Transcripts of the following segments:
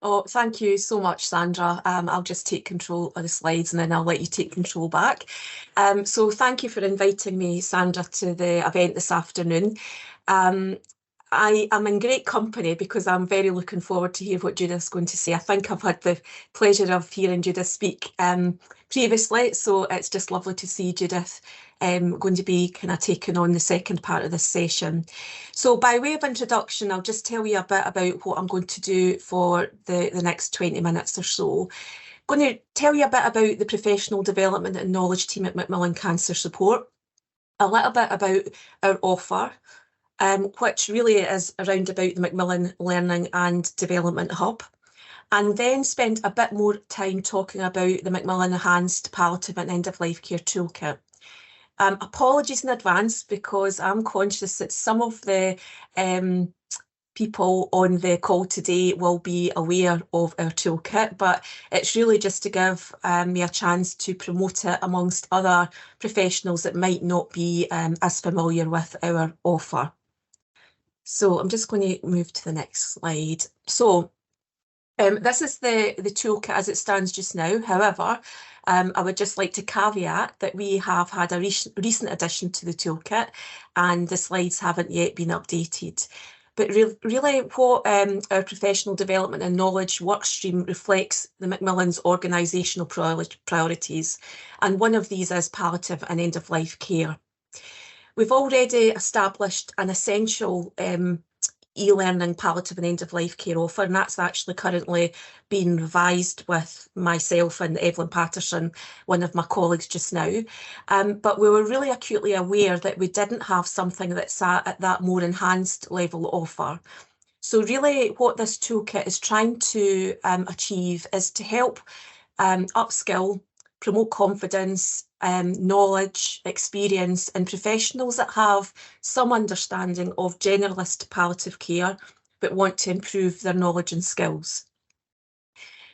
Oh, thank you so much, Sandra. I'll just take control of the slides and then I'll let you take control back. So thank you for inviting me, Sandra, to the event this afternoon. I am in great company because I'm very looking forward to hear what Judith's going to say. I think I've had the pleasure of hearing Judith speak previously, so it's just lovely to see Judith going to be kind of taking on the second part of this session. So by way of introduction, I'll just tell you a bit about what I'm going to do for the next 20 minutes or so. I'm going to tell you a bit about the professional development and knowledge team at Macmillan Cancer Support, a little bit about our offer, which really is around about the Macmillan Learning and Development Hub, and then spend a bit more time talking about the Macmillan Enhanced Palliative and End-of-Life Care Toolkit. Apologies in advance because I'm conscious that some of the people on the call today will be aware of our toolkit, but it's really just to give me a chance to promote it amongst other professionals that might not be as familiar with our offer. So I'm just going to move to the next slide. So this is the toolkit as it stands just now. However, I would just like to caveat that we have had a recent addition to the toolkit and the slides haven't yet been updated. But really what our professional development and knowledge workstream reflects the Macmillan's organisational priorities, and one of these is palliative and end-of-life care. We've already established an essential e-learning palliative and end-of-life care offer, and that's actually currently being revised with myself and Evelyn Patterson, one of my colleagues just now. But we were really acutely aware that we didn't have something that sat at that more enhanced level offer. So really what this toolkit is trying to achieve is to help upskill, promote confidence, knowledge, experience in professionals that have some understanding of generalist palliative care but want to improve their knowledge and skills.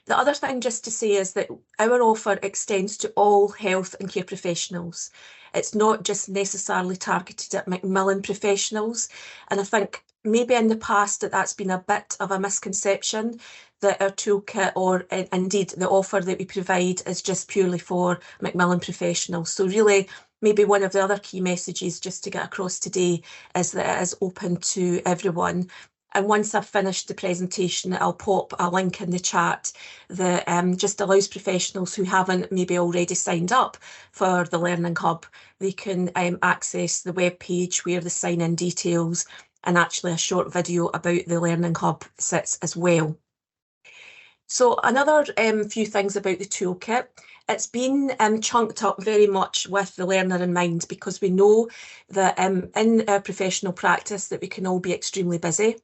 The other thing just to say is that our offer extends to all health and care professionals. It's not just necessarily targeted at Macmillan professionals, and I think maybe in the past that's been a bit of a misconception that our toolkit or indeed the offer that we provide is just purely for Macmillan professionals. So really maybe one of the other key messages just to get across today is that it is open to everyone. And once I've finished the presentation, I'll pop a link in the chat that just allows professionals who haven't maybe already signed up for the Learning Hub, they can access the web page where the sign-in details and actually a short video about the Learning Hub sits as well. So another few things about the toolkit. It's been chunked up very much with the learner in mind, because we know that in our professional practice that we can all be extremely busy.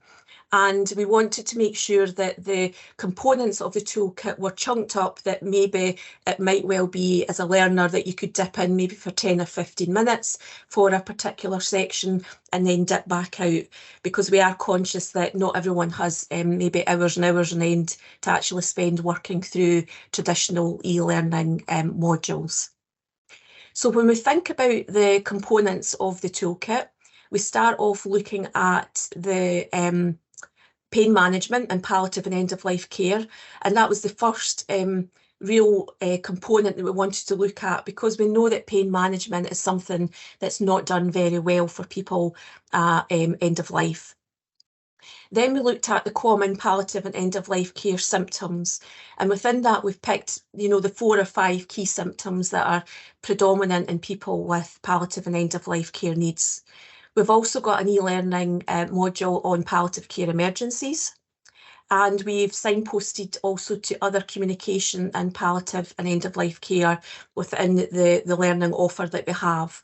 And we wanted to make sure that the components of the toolkit were chunked up, that maybe it might well be as a learner that you could dip in maybe for 10 or 15 minutes for a particular section and then dip back out, because we are conscious that not everyone has maybe hours and hours on end to actually spend working through traditional e-learning modules. So when we think about the components of the toolkit, we start off looking at the pain management and palliative and end-of-life care, and that was the first real component that we wanted to look at, because we know that pain management is something that's not done very well for people end of life. Then we looked at the common palliative and end-of-life care symptoms, and within that we've picked, you know, the 4 or 5 key symptoms that are predominant in people with palliative and end-of-life care needs. We've also got an e-learning module on palliative care emergencies, and we've signposted also to other communication and palliative and end-of-life care within the learning offer that we have.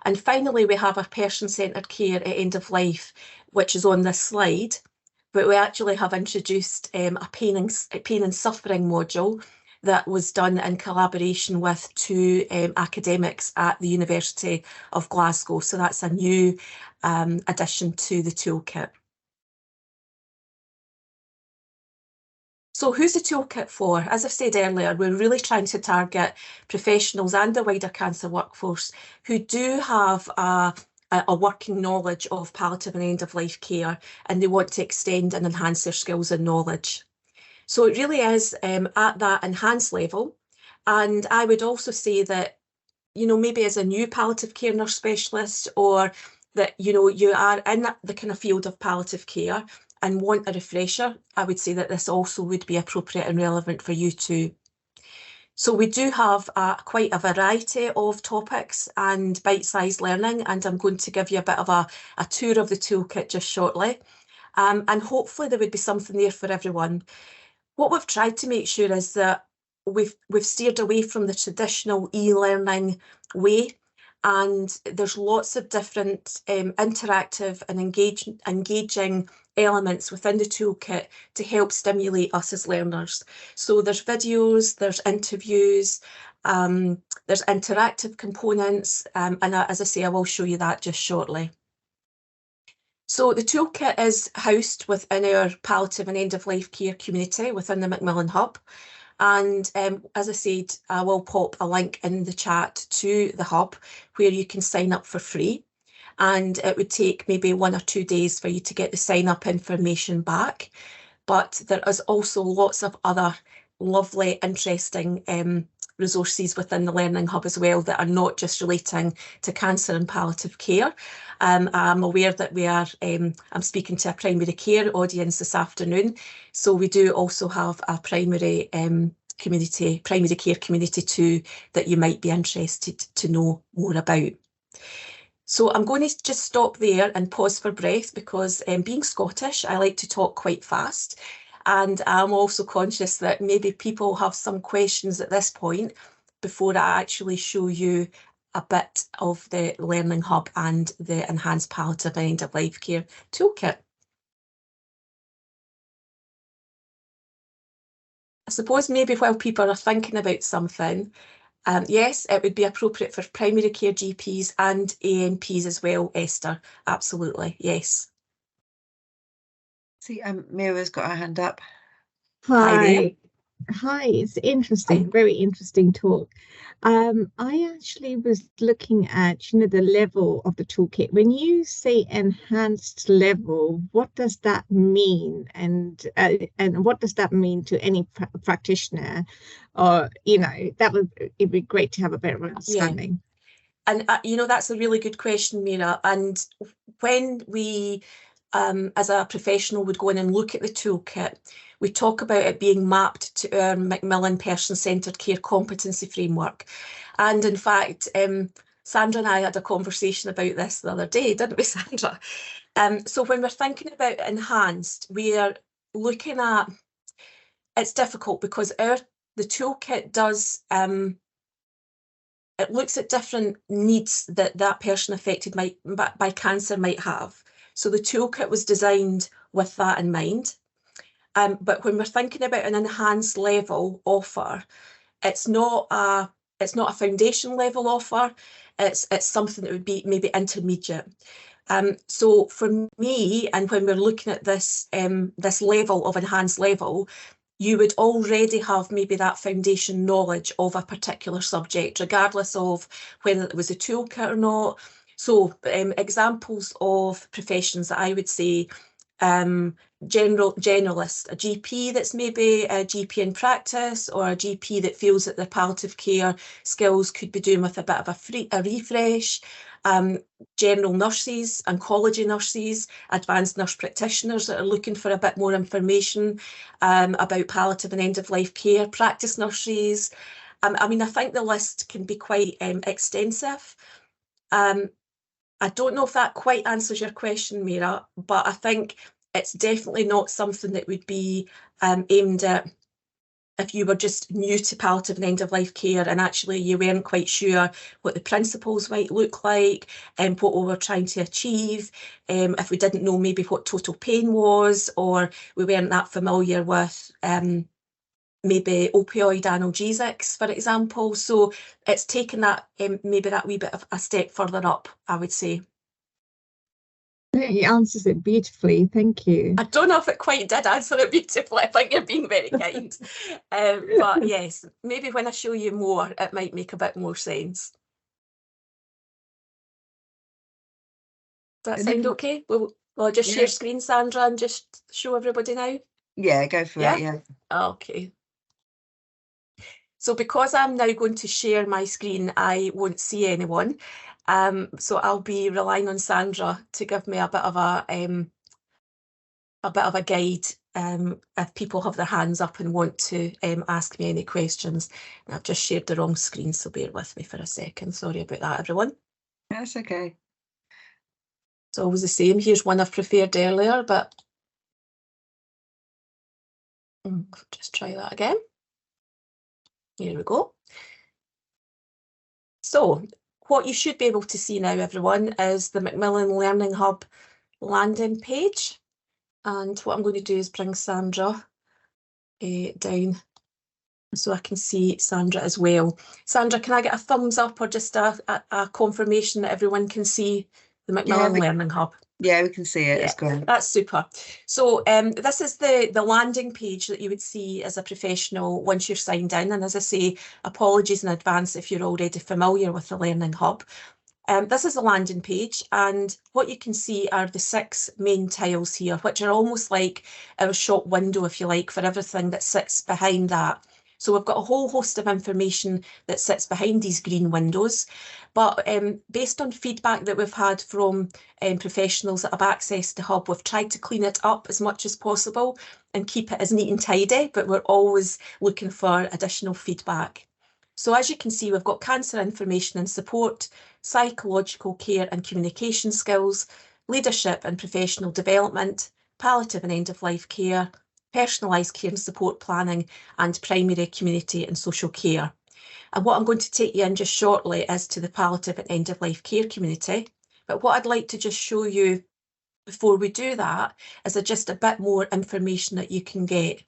And finally, we have our person-centred care at end of life, which is on this slide, but we actually have introduced a pain and suffering module that was done in collaboration with 2 academics at the University of Glasgow. So that's a new addition to the toolkit. So who's the toolkit for? As I've said earlier, we're really trying to target professionals and the wider cancer workforce who do have a working knowledge of palliative and end-of-life care, and they want to extend and enhance their skills and knowledge. So it really is at that enhanced level. And I would also say that, you know, maybe as a new palliative care nurse specialist, or that, you know, you are in the kind of field of palliative care and want a refresher, I would say that this also would be appropriate and relevant for you too. So we do have quite a variety of topics and bite-sized learning, and I'm going to give you a bit of a tour of the toolkit just shortly. And hopefully there would be something there for everyone. What we've tried to make sure is that we've steered away from the traditional e-learning way, and there's lots of different interactive and engaging elements within the toolkit to help stimulate us as learners. So there's videos, there's interviews, there's interactive components, and as I say, I will show you that just shortly. So the toolkit is housed within our palliative and end-of-life care community within the Macmillan Hub. And as I said, I will pop a link in the chat to the hub where you can sign up for free. And it would take maybe 1 or 2 days for you to get the sign-up information back. But there is also lots of other lovely, interesting resources within the Learning Hub as well that are not just relating to cancer and palliative care. I'm aware that we are, I'm speaking to a primary care audience this afternoon, so we do also have a primary care community too that you might be interested to know more about. So I'm going to just stop there and pause for breath because being Scottish, I like to talk quite fast. And I'm also conscious that maybe people have some questions at this point before I actually show you a bit of the Learning Hub and the Enhanced Palliative and End-of-Life Care Toolkit. I suppose maybe while people are thinking about something, yes, it would be appropriate for primary care GPs and ANPs as well, Esther. Absolutely, yes. See, Mira's got her hand up. Hi. Hi, it's interesting, Hi. very interesting talk. I actually was looking at, you know, the level of the toolkit. When you say enhanced level, what does that mean? And what does that mean to any practitioner? Or, you know, it'd be great to have a better understanding. Yeah. And, you know, that's a really good question, Mira. And when we, as a professional, would go in and look at the toolkit, we talk about it being mapped to our Macmillan Person-Centred Care Competency Framework. And in fact, Sandra and I had a conversation about this the other day, didn't we, Sandra? So when we're thinking about enhanced, we are looking at, it's difficult because the toolkit does, it looks at different needs that that person affected by cancer might have. So the toolkit was designed with that in mind. But when we're thinking about an enhanced level offer, it's not a foundation level offer. It's something that would be maybe intermediate. So for me, and when we're looking at this this level of enhanced level, you would already have maybe that foundation knowledge of a particular subject, regardless of whether it was a toolkit or not. So examples of professions that I would say, generalist, a GP that's maybe a GP in practice, or a GP that feels that their palliative care skills could be doing with a bit of a refresh. General nurses, oncology nurses, advanced nurse practitioners that are looking for a bit more information about palliative and end-of-life care, practice nurses. I mean, I think the list can be quite extensive. I don't know if that quite answers your question, Mira, but I think it's definitely not something that would be aimed at if you were just new to palliative and end-of-life care and actually you weren't quite sure what the principles might look like and what we were trying to achieve, if we didn't know maybe what total pain was, or we weren't that familiar with maybe opioid analgesics, for example. So it's taken that maybe that wee bit of a step further up, I would say. He answers it beautifully. Thank you. I don't know if it quite did answer it beautifully. I think you're being very kind. But yes, maybe when I show you more, it might make a bit more sense. Does that sound okay? Will I just share screen, Sandra, and just show everybody now? Yeah, go for Yeah? it, yeah. Okay. So because I'm now going to share my screen, I won't see anyone. So I'll be relying on Sandra to give me a bit of a guide if people have their hands up and want to ask me any questions. And I've just shared the wrong screen, so bear with me for a second. Sorry about that, everyone. That's okay. It's always the same. Here's one I've prepared earlier, but just try that again. Here we go. So what you should be able to see now, everyone, is the Macmillan Learning Hub landing page. And what I'm going to do is bring Sandra down so I can see Sandra as well. Sandra, can I get a thumbs up or just a confirmation that everyone can see the Macmillan Learning Hub? Yeah, we can see it. Yeah, it's great. That's super. So this is the landing page that you would see as a professional once you're signed in. And as I say, apologies in advance if you're already familiar with the Learning Hub. This is the landing page, and what you can see are the 6 main tiles here, which are almost like our shop window, if you like, for everything that sits behind that. So we've got a whole host of information that sits behind these green windows. But based on feedback that we've had from professionals that have access to Hub, we've tried to clean it up as much as possible and keep it as neat and tidy, but we're always looking for additional feedback. So as you can see, we've got cancer information and support, psychological care and communication skills, leadership and professional development, palliative and end-of-life care, personalised care and support planning, and primary community and social care. And what I'm going to take you in just shortly is to the palliative and end-of-life care community. But what I'd like to just show you before we do that is just a bit more information that you can get.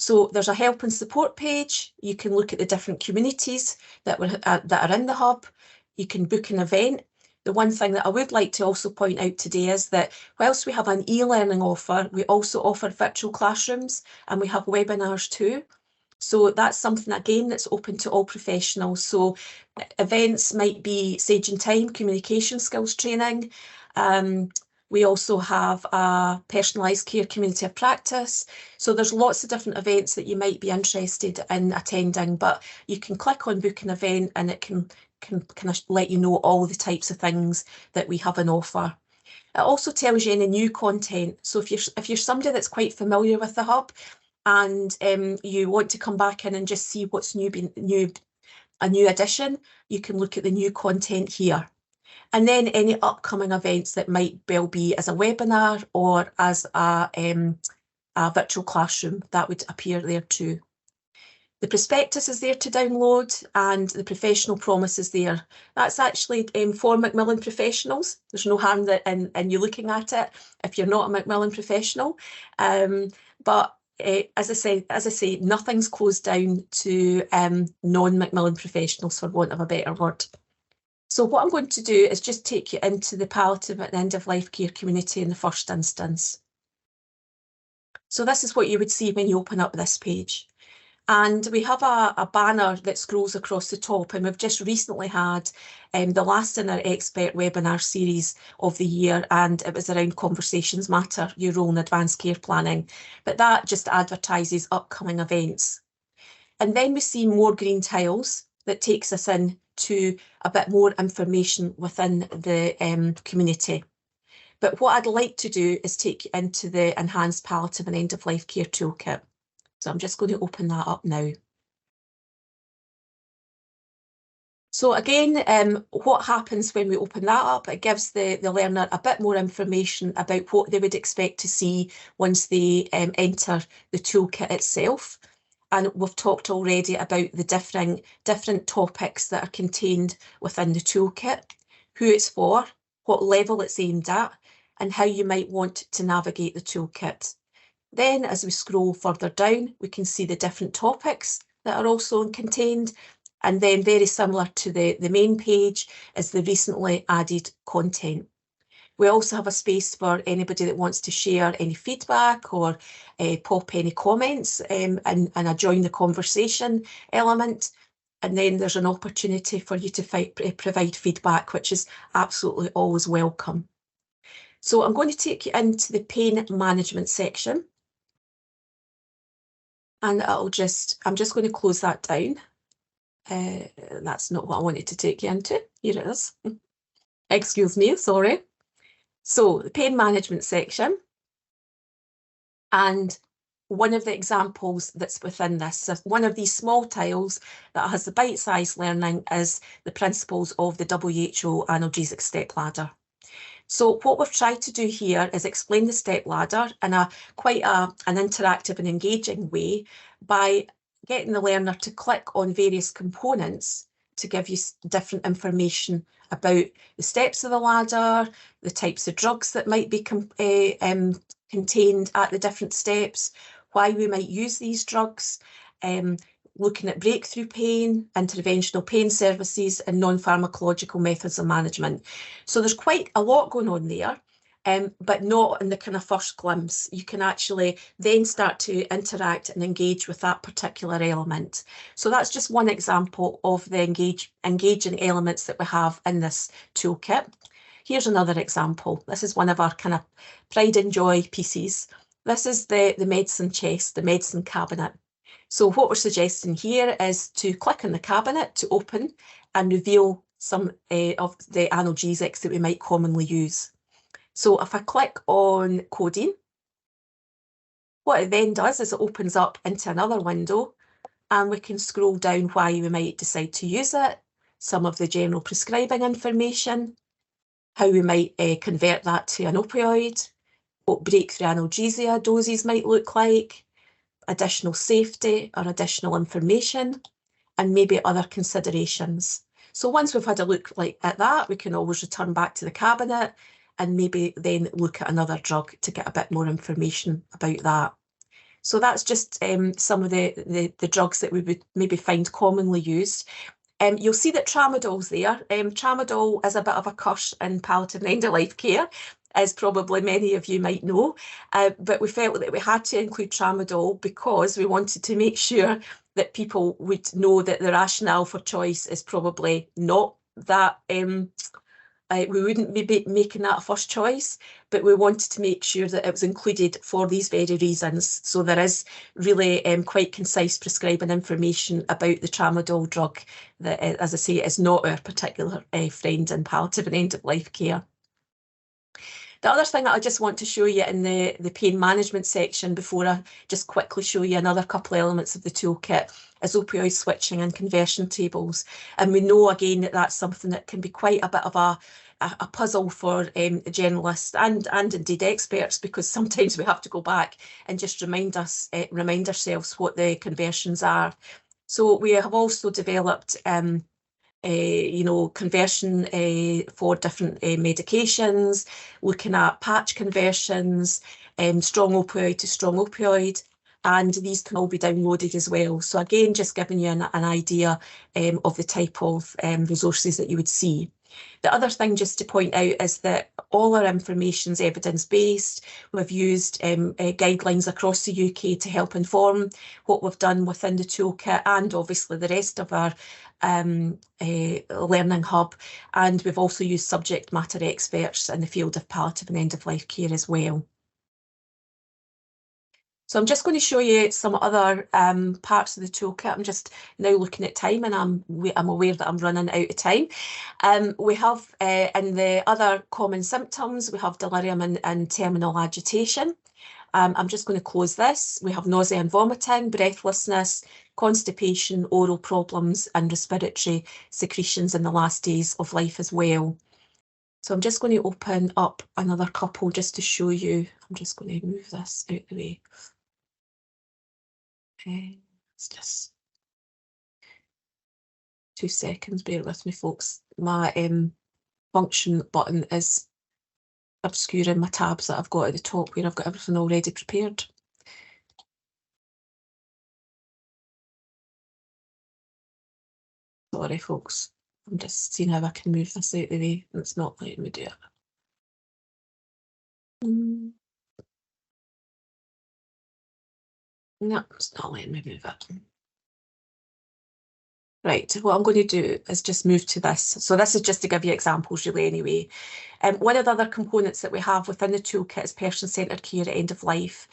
So there's a help and support page. You can look at the different communities that are in the hub. You can book an event. The one thing that I would like to also point out today is that whilst we have an e-learning offer, we also offer virtual classrooms and we have webinars too. So that's something, again, that's open to all professionals. So events might be Sage and Time, communication skills training. We also have a personalised care community of practice. So there's lots of different events that you might be interested in attending, but you can click on book an event and it can kind of let you know all the types of things that we have on offer. It also tells you any new content. So if you're somebody that's quite familiar with the hub and you want to come back in and just see what's a new addition, you can look at the new content here. And then any upcoming events that might well be as a webinar or as a virtual classroom, that would appear there too. The prospectus is there to download and the professional promise is there. That's actually for Macmillan professionals. There's no harm in you looking at it if you're not a Macmillan professional. But as I say, nothing's closed down to non-Macmillan professionals, for want of a better word. So what I'm going to do is just take you into the palliative and end-of-life care community in the first instance. So this is what you would see when you open up this page. And we have a banner that scrolls across the top, and we've just recently had the last in our expert webinar series of the year, and it was around Conversations Matter, your role in advanced care planning. But that just advertises upcoming events. And then we see more green tiles that takes us in to a bit more information within the community. But what I'd like to do is take you into the Enhanced Palliative and End-of-Life Care Toolkit. So I'm just going to open that up now. So again, what happens when we open that up? It gives the learner a bit more information about what they would expect to see once they enter the toolkit itself. And we've talked already about the different topics that are contained within the toolkit, who it's for, what level it's aimed at, and how you might want to navigate the toolkit. Then as we scroll further down, we can see the different topics that are also contained. And then very similar to the main page is the recently added content. We also have a space for anybody that wants to share any feedback or pop any comments and a join the conversation element. And then there's an opportunity for you to provide feedback, which is absolutely always welcome. So I'm going to take you into the pain management section. And I'm just going to close that down. That's not what I wanted to take you into. Here it is. Excuse me, sorry. So the pain management section. And one of the examples that's within this, so one of these small tiles that has the bite-sized learning is the principles of the WHO analgesic step ladder. So what we've tried to do here is explain the step ladder in quite an interactive and engaging way by getting the learner to click on various components to give you different information about the steps of the ladder, the types of drugs that might be contained at the different steps, why we might use these drugs, looking at breakthrough pain, interventional pain services and non-pharmacological methods of management. So there's quite a lot going on there, but not in the kind of first glimpse. You can actually then start to interact and engage with that particular element. So that's just one example of the engaging elements that we have in this toolkit. Here's another example. This is one of our kind of pride and joy pieces. This is the medicine chest, the medicine cabinet. So what we're suggesting here is to click on the cabinet to open and reveal some of the analgesics that we might commonly use. So if I click on codeine, what it then does is it opens up into another window and we can scroll down why we might decide to use it, some of the general prescribing information, how we might convert that to an opioid, what breakthrough analgesia doses might look like, additional safety or additional information, and maybe other considerations. So once we've had a look at that, we can always return back to the cabinet and maybe then look at another drug to get a bit more information about that. So that's just some of the drugs that we would maybe find commonly used. You'll see that tramadol's there. Tramadol is a bit of a curse in palliative and end-of-life care, as probably many of you might know, but we felt that we had to include tramadol because we wanted to make sure that people would know that the rationale for choice is probably not that, we wouldn't be making that a first choice, but we wanted to make sure that it was included for these very reasons. So there is really quite concise prescribing information about the tramadol drug that, as I say, is not our particular friend in palliative and end-of-life care. The other thing that I just want to show you in the pain management section before I just quickly show you another couple of elements of the toolkit is opioid switching and conversion tables. And we know again that that's something that can be quite a bit of a puzzle for generalists and indeed experts, because sometimes we have to go back and just remind ourselves what the conversions are. So we have also developed conversion for different medications, looking at patch conversions, strong opioid to strong opioid, and these can all be downloaded as well. So again, just giving you an idea of the type of resources that you would see. The other thing just to point out is that all our information is evidence-based. We've used guidelines across the UK to help inform what we've done within the toolkit and obviously the rest of our learning hub. And we've also used subject matter experts in the field of palliative and end-of-life care as well. So I'm just going to show you some other parts of the toolkit. I'm just now looking at time and I'm aware that I'm running out of time. We have in the other common symptoms, we have delirium and terminal agitation. I'm just going to close this. We have nausea and vomiting, breathlessness, constipation, oral problems and respiratory secretions in the last days of life as well. So I'm just going to open up another couple just to show you. I'm just going to move this out the way. Okay, it's just 2 seconds, bear with me folks. My function button is obscuring my tabs that I've got at the top where I've got everything already prepared. Sorry folks, I'm just seeing how I can move this out of the way and it's not letting me do it. No, it's not letting me move it. Right, what I'm going to do is just move to this. So this is just to give you examples really anyway. One of the other components that we have within the toolkit is person-centred care at end of life.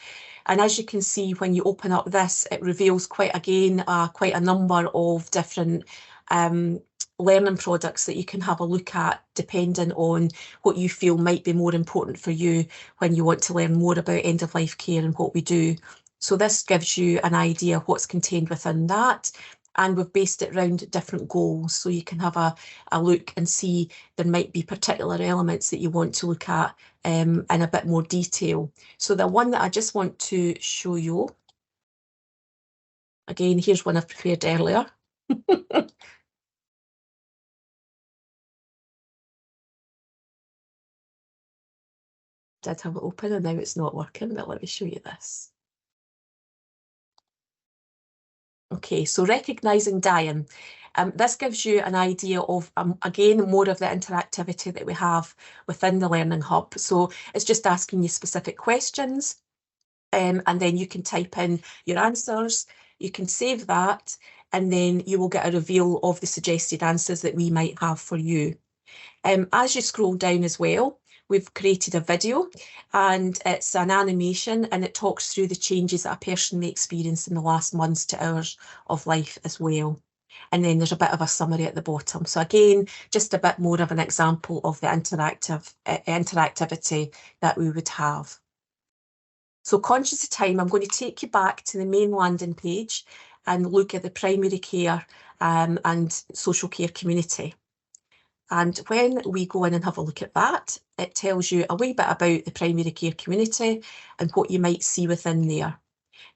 And as you can see, when you open up this, it reveals quite a number of different learning products that you can have a look at depending on what you feel might be more important for you when you want to learn more about end of life care and what we do. So this gives you an idea of what's contained within that. And we've based it around different goals, so you can have a look and see there might be particular elements that you want to look at in a bit more detail. So the one that I just want to show you, again, here's one I've prepared earlier. Did have it open and now it's not working, but let me show you this. Okay, so recognising dying. This gives you an idea of, again, more of the interactivity that we have within the Learning Hub. So it's just asking you specific questions, and then you can type in your answers, you can save that, and then you will get a reveal of the suggested answers that we might have for you. As you scroll down as well, we've created a video and it's an animation and it talks through the changes that a person may experience in the last months to hours of life as well. And then there's a bit of a summary at the bottom. So again, just a bit more of an example of the interactivity that we would have. So conscious of time, I'm going to take you back to the main landing page and look at the primary care and social care community. And when we go in and have a look at that, it tells you a wee bit about the primary care community and what you might see within there.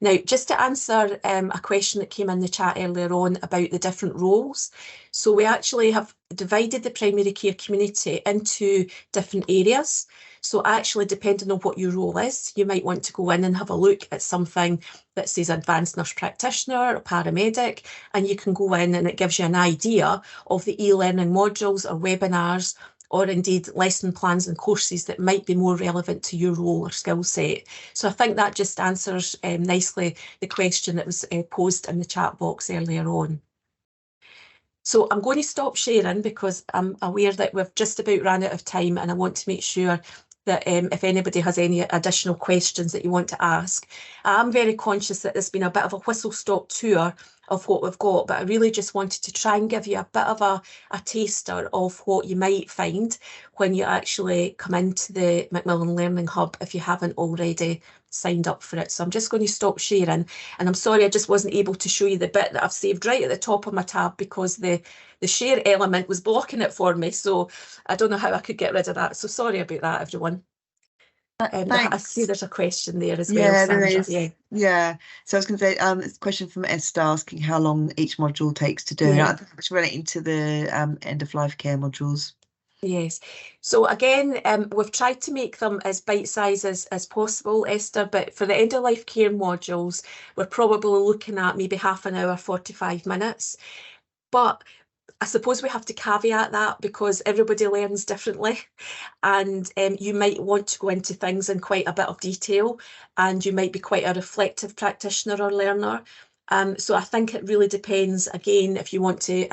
Now, just to answer a question that came in the chat earlier on about the different roles. So we actually have divided the primary care community into different areas. So actually, depending on what your role is, you might want to go in and have a look at something that says advanced nurse practitioner or paramedic, and you can go in and it gives you an idea of the e-learning modules or webinars or indeed lesson plans and courses that might be more relevant to your role or skill set. So I think that just answers nicely the question that was posed in the chat box earlier on. So I'm going to stop sharing because I'm aware that we've just about run out of time and I want to make sure that if anybody has any additional questions that you want to ask. I'm very conscious that there's been a bit of a whistle-stop tour of what we've got, but I really just wanted to try and give you a bit of a taster of what you might find when you actually come into the Macmillan Learning Hub if you haven't already signed up for it. So I'm just going to stop sharing, and I'm sorry I just wasn't able to show you the bit that I've saved right at the top of my tab because the share element was blocking it for me, so I don't know how I could get rid of that. So sorry about that, everyone. I see there's a question there as well, Sandra. There is. Yeah. So I was going to say, it's a question from Esther asking how long each module takes to do. Yeah. I think it's relating to the end of life care modules. Yes. So again, we've tried to make them as bite-sized as possible, Esther, but for the end of life care modules, we're probably looking at maybe half an hour, 45 minutes. But I suppose we have to caveat that because everybody learns differently, and you might want to go into things in quite a bit of detail, and you might be quite a reflective practitioner or learner. So I think it really depends, again, if you want to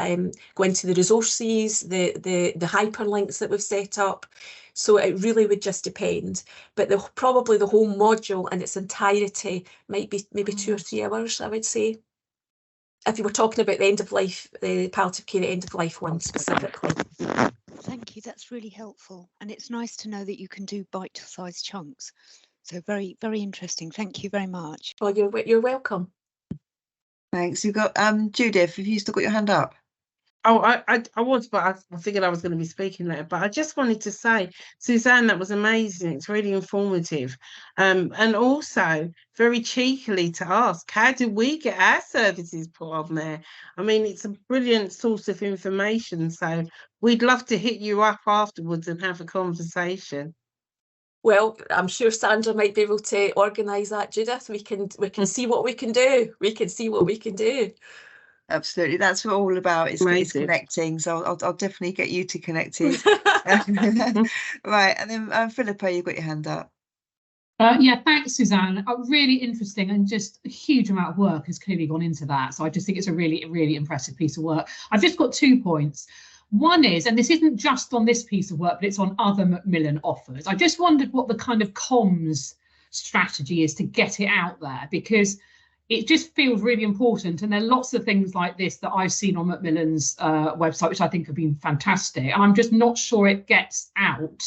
go into the resources, the hyperlinks that we've set up. So it really would just depend. But probably the whole module in its entirety might be maybe 2 or 3 hours, I would say. If you were talking about the end of life, the palliative care end of life one specifically. Thank you, that's really helpful. And it's nice to know that you can do bite-sized chunks. So very, very interesting. Thank you very much. Oh, you're welcome. Thanks. You've got Judith, have you still got your hand up? Oh, I was, but I figured I was going to be speaking later. But I just wanted to say, Suzanne, that was amazing. It's really informative. And also very cheekily to ask, how do we get our services put on there? I mean, it's a brilliant source of information. So we'd love to hit you up afterwards and have a conversation. Well, I'm sure Sandra might be able to organise that, Judith. We can see what we can do. We can see what we can do. Absolutely, that's what all about. It's connecting. So I'll definitely get you to connect it. Right, and then Philippa, you've got your hand up. Yeah, thanks, Suzanne. Really interesting, and just a huge amount of work has clearly gone into that. So I just think it's a really, really impressive piece of work. I've just got 2 points. One is, and this isn't just on this piece of work, but it's on other Macmillan offers. I just wondered what the kind of comms strategy is to get it out there, because it just feels really important. And there are lots of things like this that I've seen on Macmillan's website, which I think have been fantastic. And I'm just not sure it gets out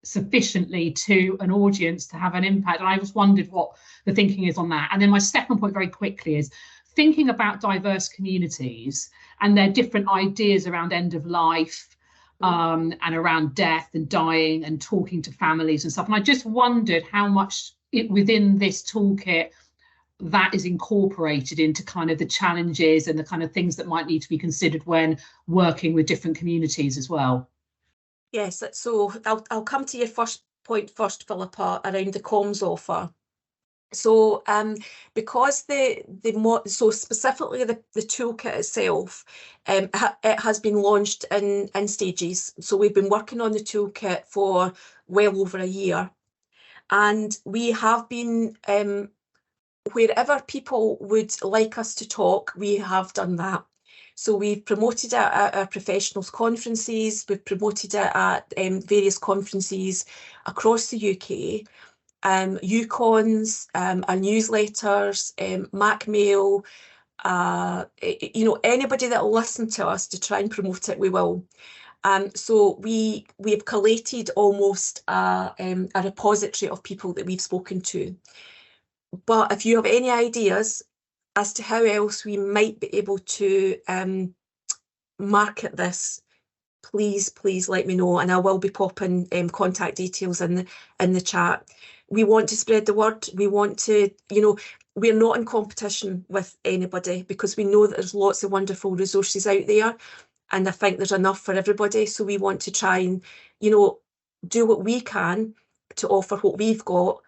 sufficiently to an audience to have an impact. And I just wondered what the thinking is on that. And then my second point very quickly is thinking about diverse communities and their different ideas around end of life and around death and dying and talking to families and stuff. And I just wondered how much within this toolkit that is incorporated into kind of the challenges and the kind of things that might need to be considered when working with different communities as well. Yes, so I'll come to your first point first, Philippa, around the comms offer. So because so specifically the toolkit itself, it has been launched in stages. So we've been working on the toolkit for well over a year, and we have been wherever people would like us to talk, we have done that. So we've promoted it at our professionals conferences, we've promoted it at various conferences across the UK, UCons, our newsletters, Macmillan, you know, anybody that will listen to us to try and promote it, we will. So we have collated almost a repository of people that we've spoken to. But if you have any ideas as to how else we might be able to market this, please let me know, and I will be popping contact details in the chat. We want to spread the word. We want to, you know, we're not in competition with anybody, because we know that there's lots of wonderful resources out there, and I think there's enough for everybody. So we want to try and, you know, do what we can to offer what we've got.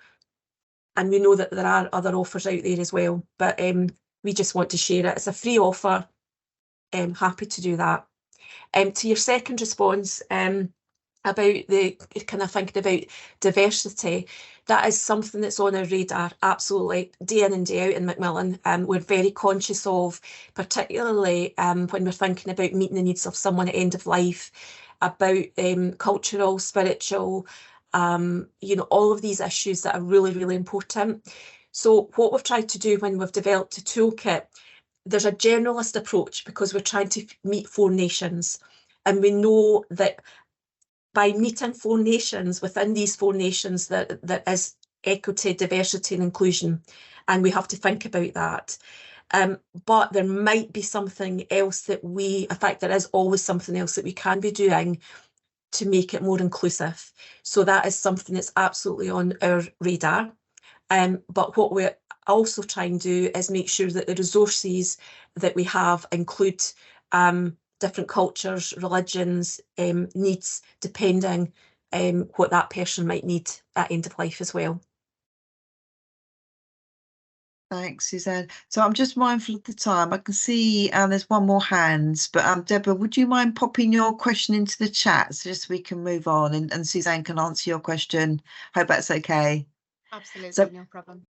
And we know that there are other offers out there as well, but we just want to share it. It's a free offer. Happy to do that. To your second response about the kind of thinking about diversity, that is something that's on our radar, absolutely, day in and day out in Macmillan. We're very conscious of, particularly when we're thinking about meeting the needs of someone at end of life, about cultural, spiritual, you know, all of these issues that are really, really important. So what we've tried to do when we've developed a toolkit, there's a generalist approach because we're trying to meet 4 nations. And we know that by meeting 4 nations, within these 4 nations, that there is equity, diversity and inclusion. And we have to think about that. But there might be something else that in fact, there is always something else that we can be doing to make it more inclusive. So that is something that's absolutely on our radar. But what we also try and do is make sure that the resources that we have include different cultures, religions, needs, depending what that person might need at end of life as well. Thanks, Suzanne. So I'm just mindful of the time. I can see there's one more hand, but Deborah, would you mind popping your question into the chat so just so we can move on and Suzanne can answer your question? Hope that's okay. Absolutely, So, no problem.